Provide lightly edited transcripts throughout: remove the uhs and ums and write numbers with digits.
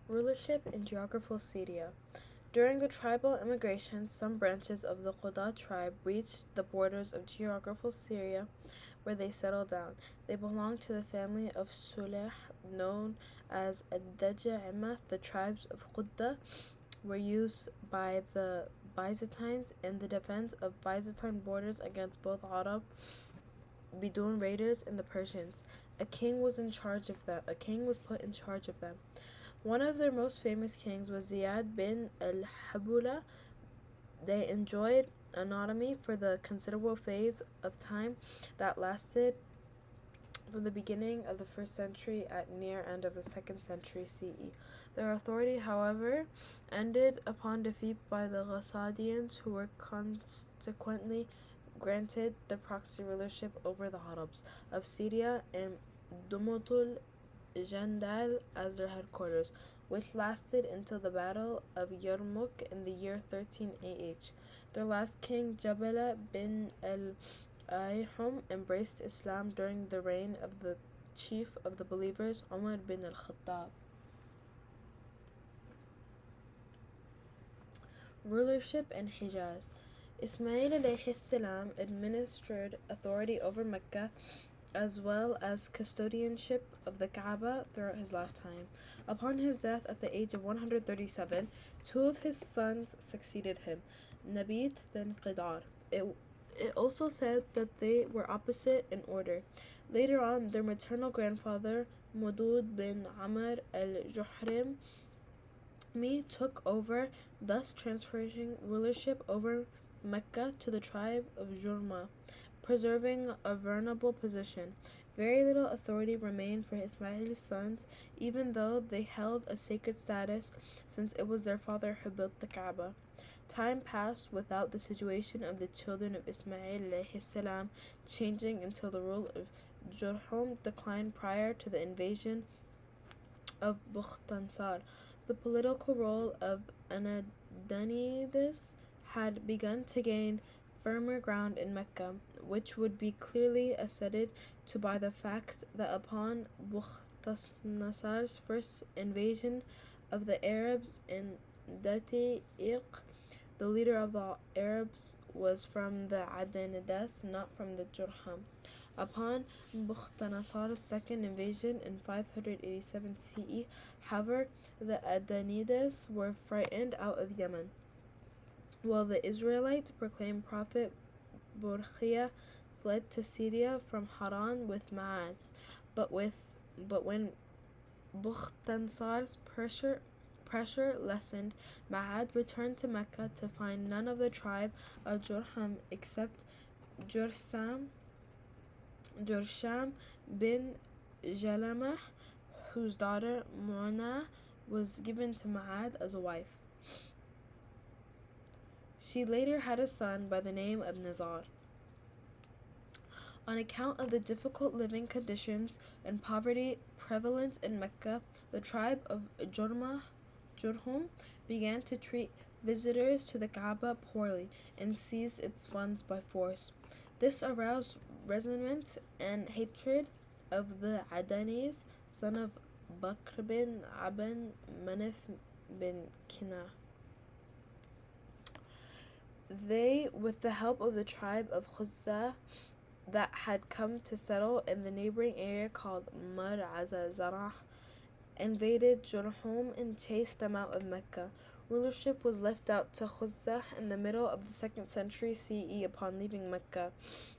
Rulership in geographical Syria. During the tribal immigration, some branches of the Qudaa tribe reached the borders of geographical Syria, where they settled down. They belonged to the family of Suleh, known as Ad-Daja'imah. The tribes of Qudda were used by the Byzantines in the defense of Byzantine borders against both Arab Bidun raiders and the Persians. A king was in charge of them. A king was put in charge of them. One of their most famous kings was Ziyad bin al-Habula. They enjoyed autonomy for the considerable phase of time that lasted from the beginning of the 1st century at near end of the 2nd century CE. Their authority, however, ended upon defeat by the Ghassanians, who were consequently granted the proxy rulership over the Arabs of Syria and Dumatul Jandal as their headquarters, which lasted until the Battle of Yarmouk in the year 13 AH. Their last king, Jabala bin al-Ayhum, embraced Islam during the reign of the chief of the believers, Umar bin al-Khattab. Rulership in Hijaz. Ismail alayhi salam administered authority over Mecca as well as custodianship of the Kaaba throughout his lifetime. Upon his death at the age of 137, two of his sons succeeded him, Nabit then Qidar. It also said that they were opposite in order. Later on, their maternal grandfather, Mudud bin Amr al-Juhrim, took over, thus transferring rulership over Mecca to the tribe of Jurma, preserving a vulnerable position. Very little authority remained for Ismail's sons, even though they held a sacred status since it was their father who built the Kaaba. Time passed without the situation of the children of Ismail alayhi salam changing until the rule of Jurhum declined prior to the invasion of Bukhtansar. The political role of Anadanides had begun to gain firmer ground in Mecca, which would be clearly asserted to by the fact that upon Bukhtanasar's first invasion of the Arabs in Datiq, the leader of the Arabs was from the Adanides, not from the Jurham. Upon Bukhtanasar's second invasion in 587 CE, however, the Adanides were frightened out of Yemen, while the Israelites proclaimed Prophet Burkhia fled to Syria from Haran with Ma'ad. But when Bukhtansar's pressure lessened, Ma'ad returned to Mecca to find none of the tribe of Jurham except Jursham bin Jalamah, whose daughter Mu'na was given to Ma'ad as a wife. She later had a son by the name of Nazar. On account of the difficult living conditions and poverty prevalent in Mecca, the tribe of Jurhum began to treat visitors to the Kaaba poorly and seized its funds by force. This aroused resentment and hatred of the Adanis, son of Bakr bin Aban Manif bin Kina. They, with the help of the tribe of Khuzza that had come to settle in the neighboring area called Mar Azazarah, invaded Jurhum and chased them out of Mecca. Rulership was left out to Khuzza in the middle of the 2nd century CE upon leaving Mecca.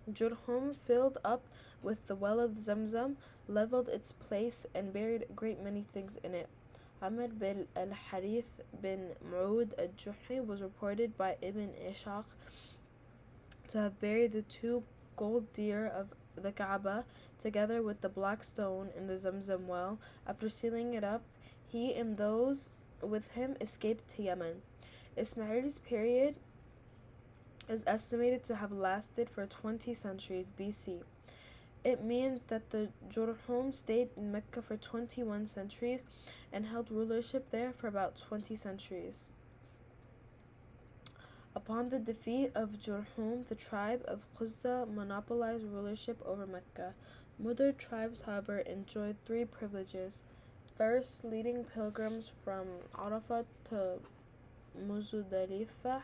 Jurhum filled up with the well of Zamzam, leveled its place, and buried a great many things in it. Amr bin al-Harith bin Mu'ud al-Juhi was reported by Ibn Ishaq to have buried the 2 gold deer of the Kaaba together with the black stone in the Zamzam well. After sealing it up, he and those with him escaped to Yemen. Ismail's period is estimated to have lasted for 20 centuries BC. It means that the Jurhum stayed in Mecca for 21 centuries and held rulership there for about 20 centuries. Upon the defeat of Jurhum, the tribe of Khuzza monopolized rulership over Mecca. Other tribes, however, enjoyed 3 privileges. first leading pilgrims from Arafat to Muzdalifah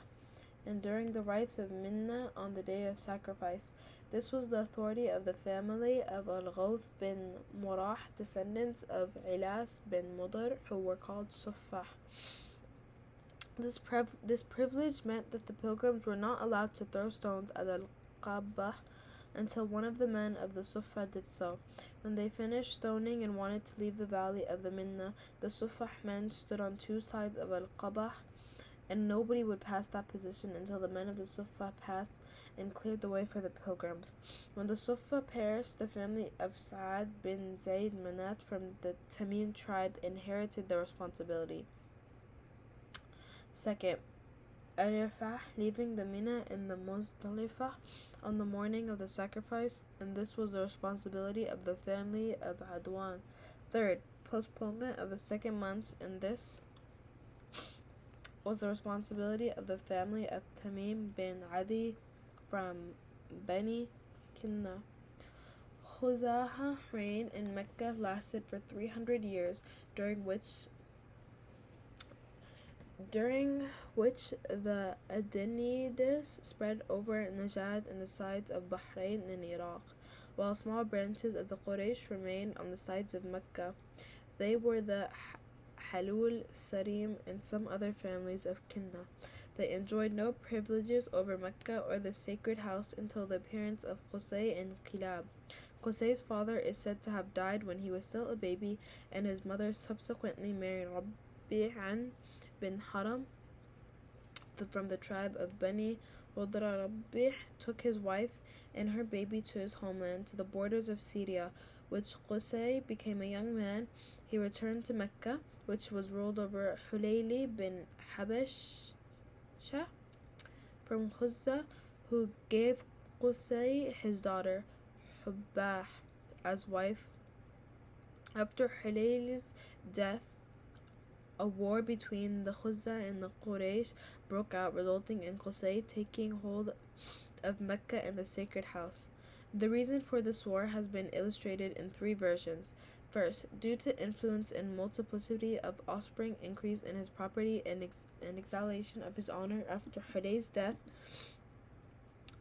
and during the rites of Minna on the day of sacrifice. This was the authority of the family of Al-Ghawth bin Murah, descendants of Ilas bin Mudar, who were called Suffah. This privilege meant that the pilgrims were not allowed to throw stones at Al-Kaaba until one of the men of the Suffah did so. When they finished stoning and wanted to leave the valley of the Minna, the Suffah men stood on two sides of Al-Kaaba, and nobody would pass that position until the men of the Suffah passed and cleared the way for the pilgrims. When the Suffah perished, the family of Sa'ad bin Zayd Manat from the Tamim tribe inherited the responsibility. Second, Arafah leaving the Mina and the Muzdalifah on the morning of the sacrifice, and this was the responsibility of the family of Adwan. Third, postponement of the second month, and this was the responsibility of the family of Tamim bin Adi from Bani Kinna. Khuza'ah reign in Mecca lasted for 300 years, during which the Adenids spread over Najd and the sides of Bahrain and Iraq, while small branches of the Quraysh remained on the sides of Mecca. They were the Halul, Sarim, and some other families of Kinna. They enjoyed no privileges over Mecca or the sacred house until the appearance of Qusay and Kilab. Qusay's father is said to have died when he was still a baby, and his mother subsequently married Rabi'an bin Haram from the tribe of Bani Udra. Rabi' took his wife and her baby to his homeland, to the borders of Syria. Which Qusay became a young man, he returned to Mecca, which was ruled over Hulayli bin Habasha from Khuzza, who gave Qusay his daughter Hubbah as wife. After Hulayli's death, a war between the Khuzza and the Quraysh broke out, resulting in Qusay taking hold of Mecca and the sacred house. The reason for this war has been illustrated in three versions. First, due to influence and multiplicity of offspring, increase in his property, and exaltation of his honor after Hulay's death,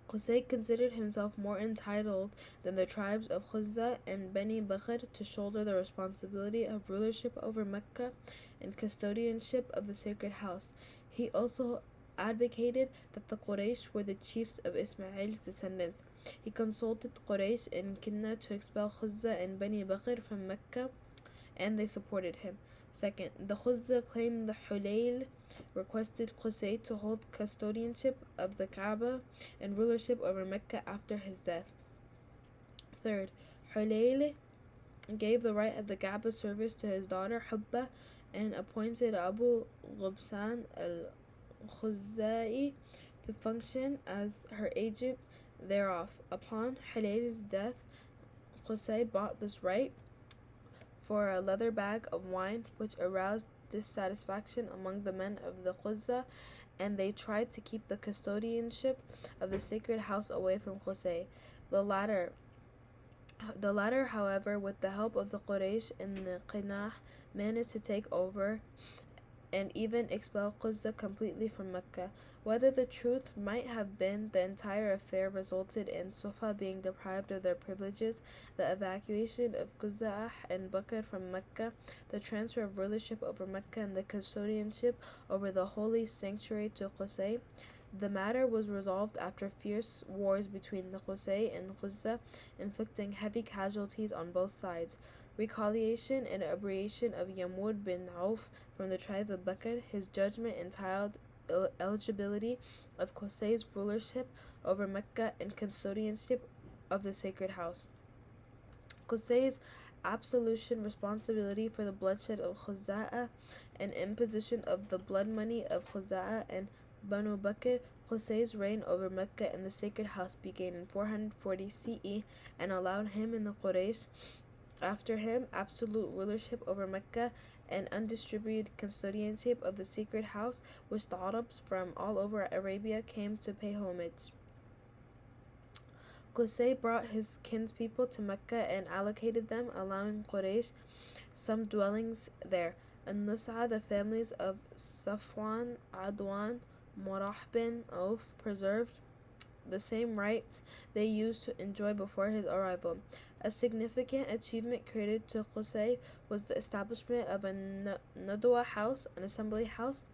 Qusay considered himself more entitled than the tribes of Khuzza and Bani Bakr to shoulder the responsibility of rulership over Mecca and custodianship of the sacred house. He also advocated that the Quraysh were the chiefs of Ismail's descendants. He consulted Quraysh and Kinna to expel Khuzza and Bani Bakr from Mecca, and they supported him. Second, the Khuzza claimed the Hulayl requested Qusay to hold custodianship of the Kaaba and rulership over Mecca after his death. Third, Hulayl gave the right of the Kaaba service to his daughter Hubba and appointed Abu Ghubsan al-Khuzai to function as her agent thereof. Upon Hulayl's death, Qusay bought this right for a leather bag of wine, which aroused dissatisfaction among the men of the Khuzza, and they tried to keep the custodianship of the sacred house away from Qusay. The latter, however, with the help of the Quraysh and the Qinah, managed to take over and even expel Quzza completely from Mecca. Whether the truth might have been the entire affair resulted in Sufa being deprived of their privileges, the evacuation of Quzza and Bakr from Mecca, the transfer of rulership over Mecca, and the custodianship over the holy sanctuary to Qusay, the matter was resolved after fierce wars between the Qusay and Quzza, inflicting heavy casualties on both sides. Retaliation and abrogation of Yamud bin Auf from the tribe of Bakr, his judgment entitled eligibility of Qusay's rulership over Mecca and custodianship of the sacred house. Qusay's absolution responsibility for the bloodshed of Khuza'ah and imposition of the blood money of Khuza'ah and Banu Bakr. Qusay's reign over Mecca and the sacred house began in 440 CE and allowed him and the Quraysh after him absolute rulership over Mecca and undistributed custodianship of the sacred house, which the Arabs from all over Arabia came to pay homage. Qusay brought his kinspeople to Mecca and allocated them, allowing Quraysh some dwellings there. And Nus'a, the families of Safwan, Adwan, Murah bin Auf preserved the same rights they used to enjoy before his arrival. A significant achievement created to Qusay was the establishment of a Nadwa house, an assembly house,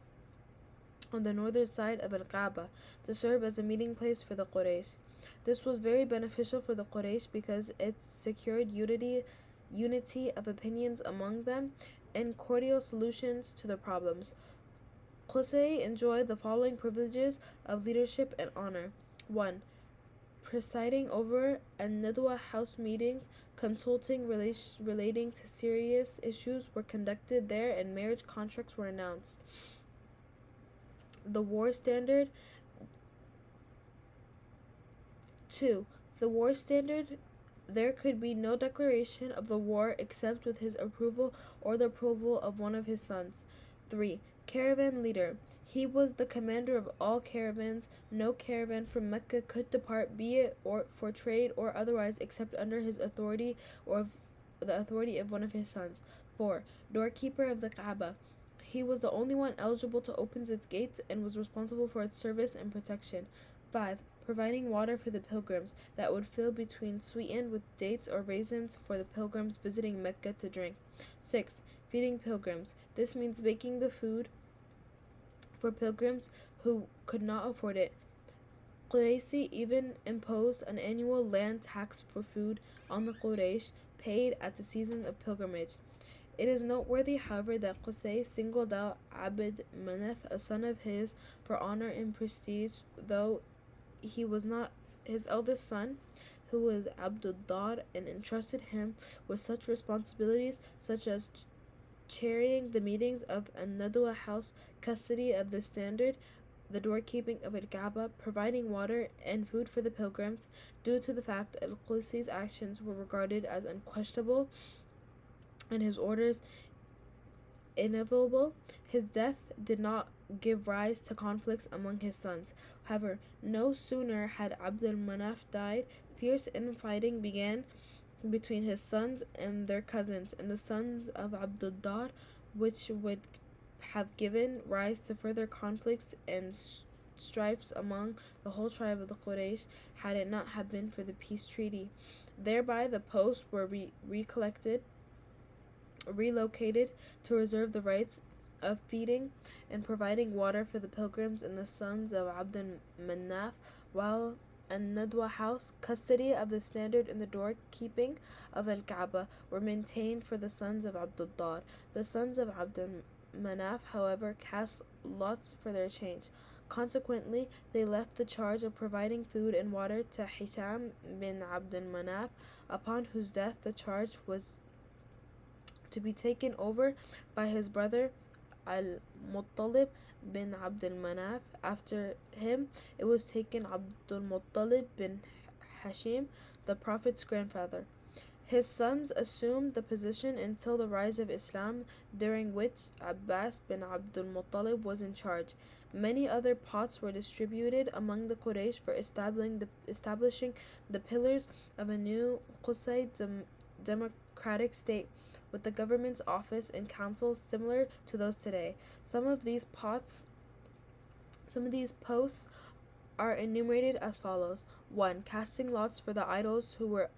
on the northern side of Al-Kaaba to serve as a meeting place for the Quraysh. This was very beneficial for the Quraysh because it secured unity of opinions among them and cordial solutions to their problems. Qusay enjoyed the following privileges of leadership and honor. 1. Presiding over Nadwa house meetings, consulting relating to serious issues were conducted there and marriage contracts were announced. The war standard. 2. The war standard. There could be no declaration of the war except with his approval or the approval of one of his sons. 3. Caravan leader. He was the commander of all caravans. No caravan from Mecca could depart, be it or for trade or otherwise, except under his authority or the authority of one of his sons. 4. Doorkeeper of the Kaaba. He was the only one eligible to open its gates and was responsible for its service and protection. 5. Providing water for the pilgrims that would fill between sweetened with dates or raisins for the pilgrims visiting Mecca to drink. 6. Feeding pilgrims. This means baking the food for pilgrims who could not afford it. Quraysh even imposed an annual land tax for food on the Quraysh paid at the season of pilgrimage. It is noteworthy, however, that Qusay singled out Abd Manaf, a son of his, for honor and prestige, though he was not his eldest son, who was Abd-Dar, and entrusted him with such responsibilities such as chairing the meetings of a Nadwa house, custody of the standard, the doorkeeping of Al-Kaaba, providing water and food for the pilgrims, due to the fact that Al-Qusay's actions were regarded as unquestionable and his orders inviolable. His death did not give rise to conflicts among his sons. However, no sooner had Abdul Manaf died, fierce infighting began between his sons and their cousins and the sons of Abd-Dar, which would have given rise to further conflicts and strifes among the whole tribe of the Quraysh had it not have been for the peace treaty. Thereby the posts were relocated to reserve the rights of feeding and providing water for the pilgrims and the sons of Abd Manaf, while Nadwa house, custody of the standard and the doorkeeping of Al-Kaaba were maintained for the sons of Abd-Dar. The sons of Abd Manaf, however, cast lots for their change. Consequently, they left the charge of providing food and water to Hisham bin Abd Manaf, upon whose death the charge was to be taken over by his brother Al-Muttalib bin Abd Manaf. After him, it was taken Abdul Muttalib bin Hashim, the Prophet's grandfather. His sons assumed the position until the rise of Islam, during which Abbas bin Abdul Muttalib was in charge. Many other pots were distributed among the Quraysh for establishing the pillars of a new Qusay democratic state, with the government's office and councils similar to those today. Some of these posts are enumerated as follows. 1. Casting lots for the idols who were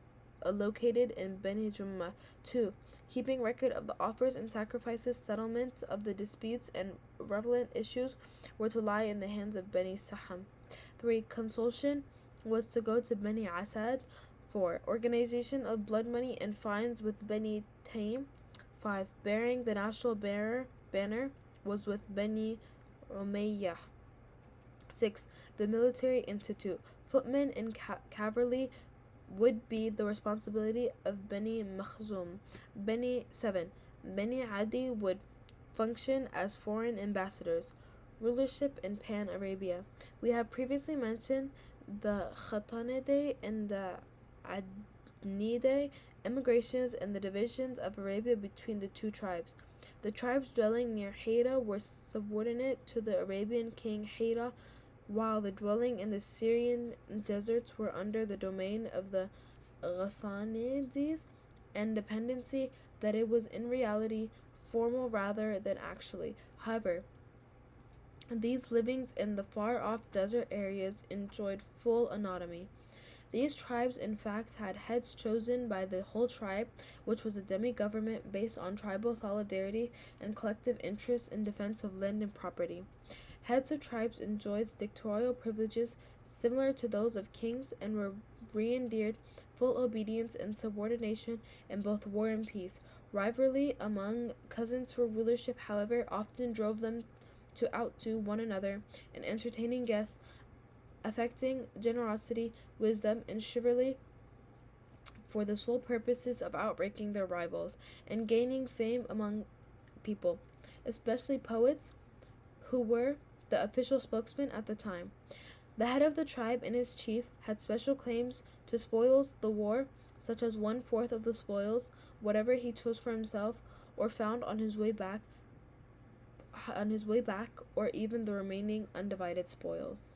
located in Beni Jumma. 2. Keeping record of the offers and sacrifices. Settlements of the disputes and relevant issues were to lie in the hands of Beni Saham. 3. Consultation was to go to Beni Asad. 4. Organization of blood money and fines with Beni Taim. 5. Bearing the national banner was with Beni Umayyah. 6. The military institute. Footmen and cavalry would be the responsibility of Beni Makhzum. 7. Beni Adi would function as foreign ambassadors. Rulership in Pan-Arabia. We have previously mentioned the Khatanide and the Adnide emigrations and the divisions of Arabia between the two tribes. The tribes dwelling near Hira were subordinate to the Arabian king Hira, while the dwelling in the Syrian deserts were under the domain of the Ghassanids and dependency that it was in reality formal rather than actually. However, these livings in the far off desert areas enjoyed full autonomy. These tribes, in fact, had heads chosen by the whole tribe, which was a demi government based on tribal solidarity and collective interests in defense of land and property. Heads of tribes enjoyed dictatorial privileges similar to those of kings and were reindeered full obedience and subordination in both war and peace. Rivalry among cousins for rulership, however, often drove them to outdo one another in entertaining guests, affecting generosity, wisdom, and chivalry for the sole purposes of outranking their rivals and gaining fame among people, especially poets, who were the official spokesman at the time. The head of the tribe and his chief had special claims to spoils the war, such as 1/4 of the spoils, whatever he chose for himself or found on his way back, or even the remaining undivided spoils.